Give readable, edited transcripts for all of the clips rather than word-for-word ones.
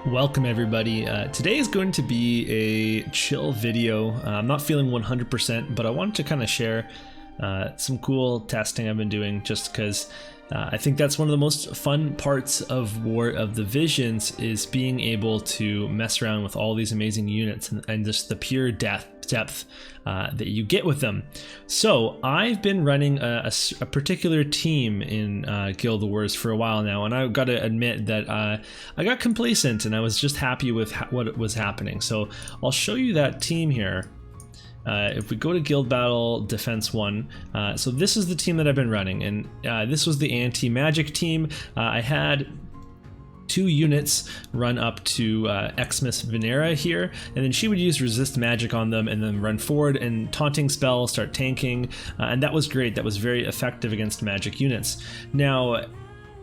Welcome everybody. Today is going to be a chill video. I'm not feeling 100%, but I wanted to kind of share some cool testing I've been doing just because I think that's one of the most fun parts of War of the Visions is being able to mess around with all these amazing units and just the pure depth that you get with them. So I've been running a particular team in Guild Wars for a while now, and I got to admit that I got complacent and I was just happy with what was happening. So I'll show you that team here. If we go to Guild Battle Defense 1, so this is the team that I've been running, and this was the anti-magic team. I had 2 units run up to Xmas Venera here, and then she would use resist magic on them and then run forward and taunting spell, start tanking, and that was great. That was very effective against magic units. Now,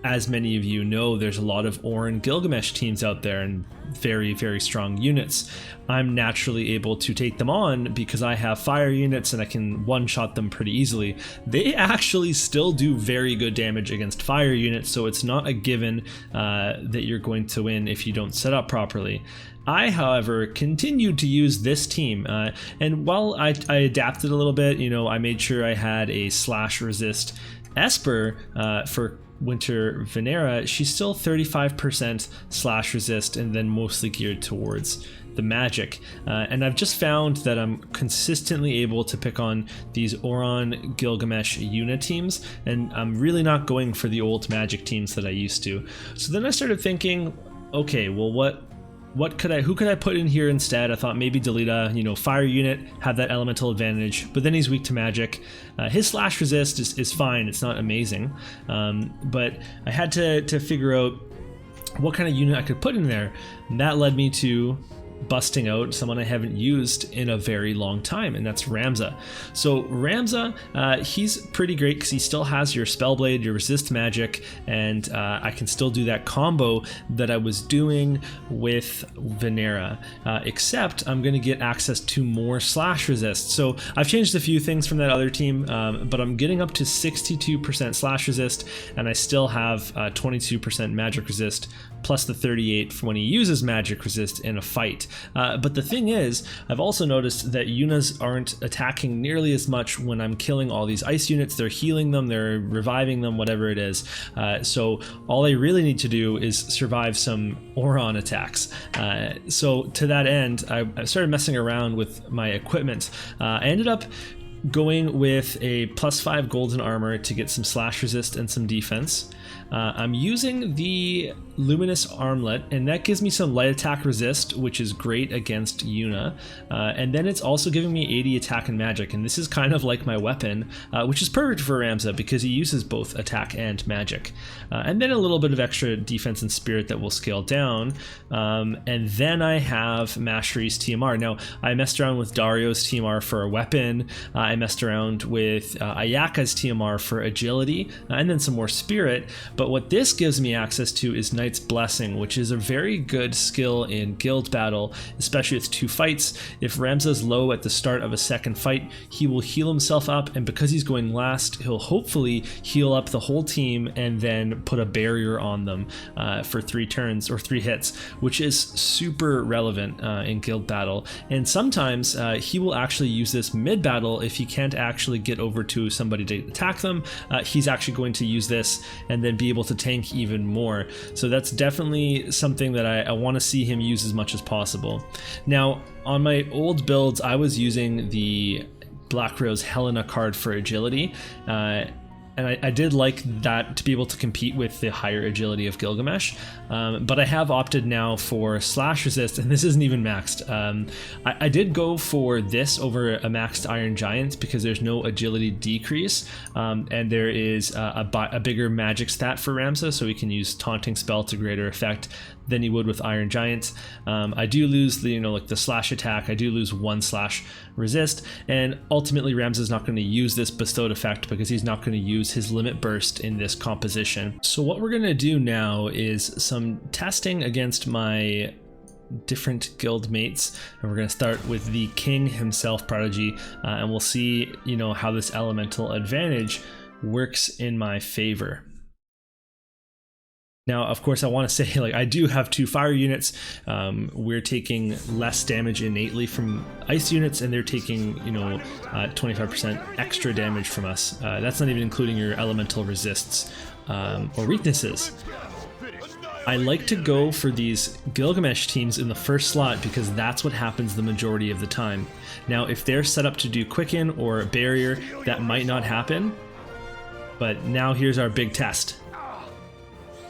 as many of you know, there's a lot of Auron Gilgamesh teams out there and very, very strong units. I'm naturally able to take them on because I have fire units and I can one-shot them pretty easily. They actually still do very good damage against fire units, so it's not a given that you're going to win if you don't set up properly. I, however, continued to use this team, and while I adapted a little bit, you know, I made sure I had a slash resist Esper for Winter Venera. She's still 35% slash resist and then mostly geared towards the magic, and I've just found that I'm consistently able to pick on these Auron Gilgamesh Yuna teams, and I'm really not going for the old magic teams that I used to. So then I started thinking, okay, well, who could I put in here instead? I thought maybe Delita, you know, fire unit, have that elemental advantage, but then he's weak to magic. His slash resist is fine, it's not amazing, but I had to figure out what kind of unit I could put in there, and that led me to busting out someone I haven't used in a very long time, and that's Ramza. So Ramza, he's pretty great because he still has your Spellblade, your resist magic, and I can still do that combo that I was doing with Venera, except I'm going to get access to more slash resist. So I've changed a few things from that other team, but I'm getting up to 62% slash resist, and I still have 22% magic resist, plus the 38 for when he uses magic resist in a fight. But the thing is, I've also noticed that Yunas aren't attacking nearly as much when I'm killing all these ice units. They're healing them, they're reviving them, whatever it is. So all I really need to do is survive some Auron attacks. So to that end, I started messing around with my equipment. I ended up going with a +5 golden armor to get some slash resist and some defense. I'm using the luminous armlet, and that gives me some light attack resist, which is great against Yuna, and then it's also giving me 80 attack and magic, and this is kind of like my weapon, which is perfect for Ramza because he uses both attack and magic, and then a little bit of extra defense and spirit that will scale down, and then I have Mashery's TMR. Now, I messed around with Dario's TMR for a weapon, I messed around with Ayaka's TMR for agility, and then some more spirit, but what this gives me access to is Knight's Blessing, which is a very good skill in Guild Battle, especially with 2 fights. If Ramza's low at the start of a second fight, he will heal himself up, and because he's going last, he'll hopefully heal up the whole team and then put a barrier on them for 3 turns or 3 hits, which is super relevant in Guild Battle. And sometimes he will actually use this mid-battle if he can't actually get over to somebody to attack them. He's actually going to use this and then be able to tank even more. So that's definitely something that I want to see him use as much as possible. Now, on my old builds, I was using the Black Rose Helena card for agility, and I did like that to be able to compete with the higher agility of Gilgamesh, but I have opted now for slash resist, and this isn't even maxed. I did go for this over a maxed Iron Giant because there's no agility decrease, and there is a bigger magic stat for Ramza, so he can use taunting spell to greater effect than he would with Iron Giant. I do lose the, like the slash attack. I do lose 1 slash resist, and ultimately Ramza's not going to use this bestowed effect because he's not going to use his limit burst in this composition. So what we're going to do now is some testing against my different guild mates, and we're going to start with the king himself, Prodigy, and we'll see how this elemental advantage works in my favor. Now, of course, I want to say, like, I do have 2 fire units. We're taking less damage innately from ice units, and they're taking, 25% extra damage from us. That's not even including your elemental resists or weaknesses. I like to go for these Gilgamesh teams in the first slot because that's what happens the majority of the time. Now, if they're set up to do Quicken or Barrier, that might not happen. But now here's our big test.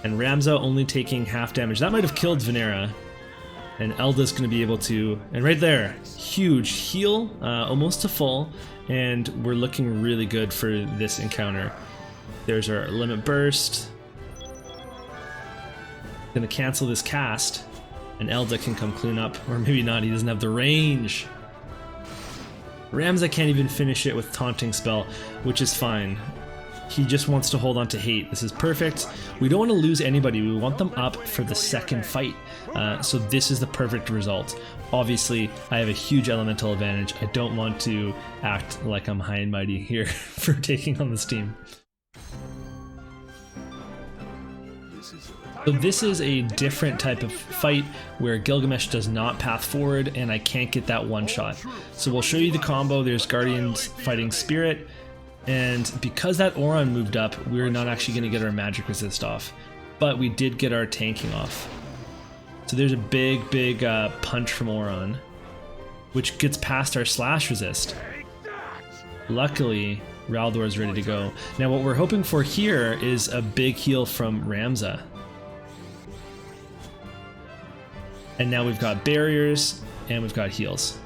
And Ramza only taking half damage. That might have killed Venera. And Elda's going to be able to... And right there, huge heal, almost to full. And we're looking really good for this encounter. There's our limit burst. Gonna cancel this cast. And Elda can come clean up. Or maybe not, he doesn't have the range. Ramza can't even finish it with Taunting Spell, which is fine. He just wants to hold on to hate. This is perfect. We don't want to lose anybody. We want them up for the second fight. So this is the perfect result. Obviously, I have a huge elemental advantage. I don't want to act like I'm high and mighty here for taking on this team. So this is a different type of fight where Gilgamesh does not path forward and I can't get that one shot. So we'll show you the combo. There's Guardians fighting Spirit. And because that Auron moved up, we're not actually going to get our magic resist off. But we did get our tanking off. So there's a big punch from Auron, which gets past our slash resist. Luckily, Raldor is ready to go. Now what we're hoping for here is a big heal from Ramza. And now we've got barriers, and we've got heals.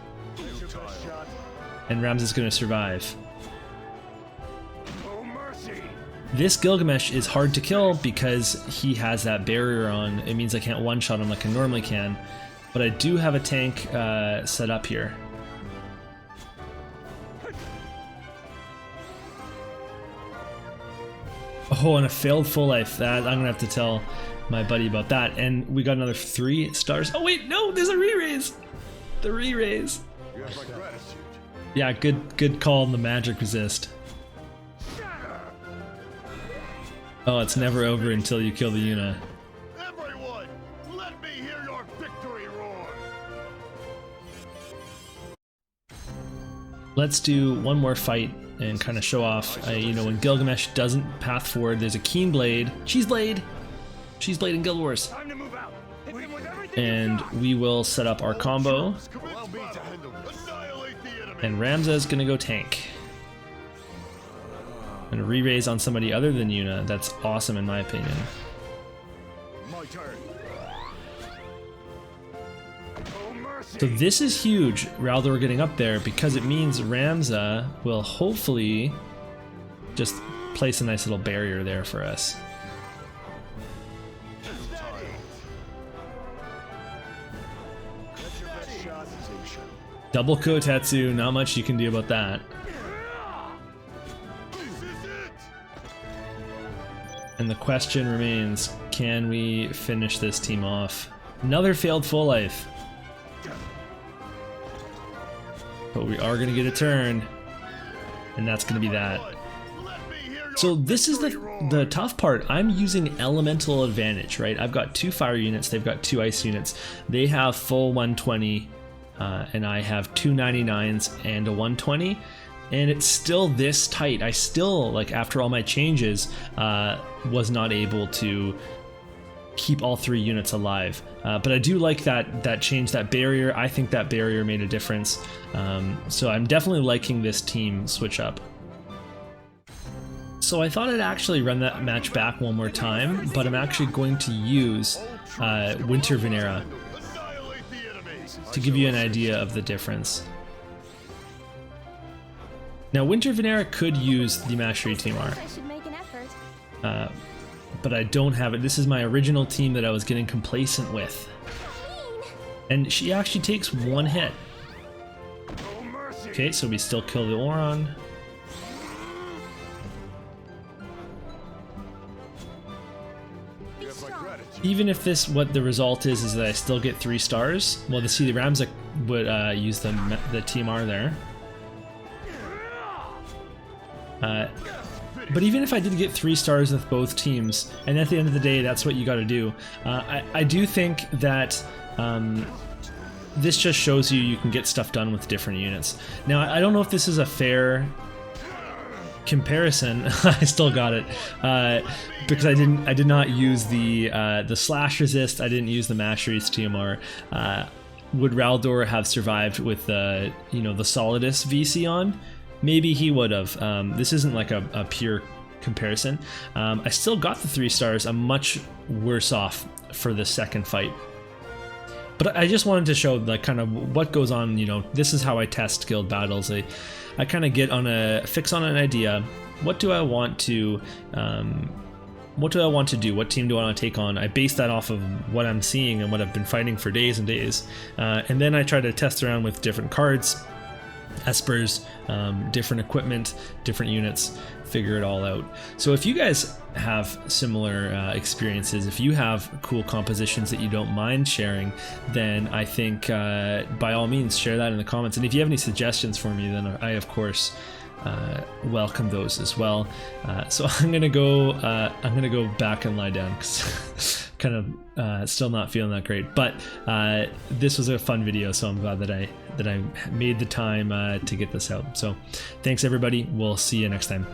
And Ramza's going to survive. This Gilgamesh is hard to kill because he has that barrier on. It means I can't one-shot him like I normally can. But I do have a tank set up here. Oh, and a failed full life. That I'm going to have to tell my buddy about that. And we got another 3 stars. Oh wait, no, there's a re-raise. The re-raise. Yeah, good call on the magic resist. Oh, it's never over until you kill the Yuna. Everyone, let me hear your victory roar. Let's do one more fight and kind of show off. When Gilgamesh doesn't path forward, there's a Keen Blade. Cheese Blade in Guild Wars. Time to move out. And we will set up our combo. And Ramza is gonna go tank. And re-raise on somebody other than Yuna. That's awesome in my opinion. My turn. So this is huge, Raldor getting up there, because it means Ramza will hopefully just place a nice little barrier there for us. Double Kotetsu, not much you can do about that. And the question remains, can we finish this team off? Another failed full life. But we are going to get a turn, and that's going to be that. So this is the tough part. I'm using elemental advantage, right? I've got 2 fire units, they've got 2 ice units. They have full 120, and I have 2 99s and a 120. And it's still this tight. I still, like, after all my changes, was not able to keep all 3 units alive. But I do like that change, that barrier. I think that barrier made a difference. So I'm definitely liking this team switch up. So I thought I'd actually run that match back one more time, but I'm actually going to use Winter Venera to give you an idea of the difference. Now, Winter Venera could use the Mastery Timar, but I don't have it. This is my original team that I was getting complacent with. And she actually takes 1 hit. Okay, so we still kill the Auron. Even if what the result is that I still get 3 stars, well, the Ramza would use the Timar there. But even if I did get 3 stars with both teams, and at the end of the day, that's what you got to do, I do think that this just shows you can get stuff done with different units. Now, I don't know if this is a fair comparison. I still got it because I did not use the slash resist. I didn't use the Mashery's TMR. Would Raldor have survived with the the Solidus VC on? Maybe he would have. This isn't like a pure comparison. I still got the 3 stars. I'm much worse off for the second fight. But I just wanted to show like kind of what goes on. This is how I test guild battles. I kind of get fix on an idea. What do I want to do? What team do I want to take on? I base that off of what I'm seeing and what I've been fighting for days and days. And then I try to test around with different cards, espers, different equipment, different units, figure it all out. So if you guys have similar experiences, if you have cool compositions that you don't mind sharing, then I think by all means share that in the comments. And if you have any suggestions for me, then I of course welcome those as well. So I'm gonna go back and lie down because kind of still not feeling that great. But this was a fun video, so I'm glad that I made the time to get this out. So thanks everybody. We'll see you next time.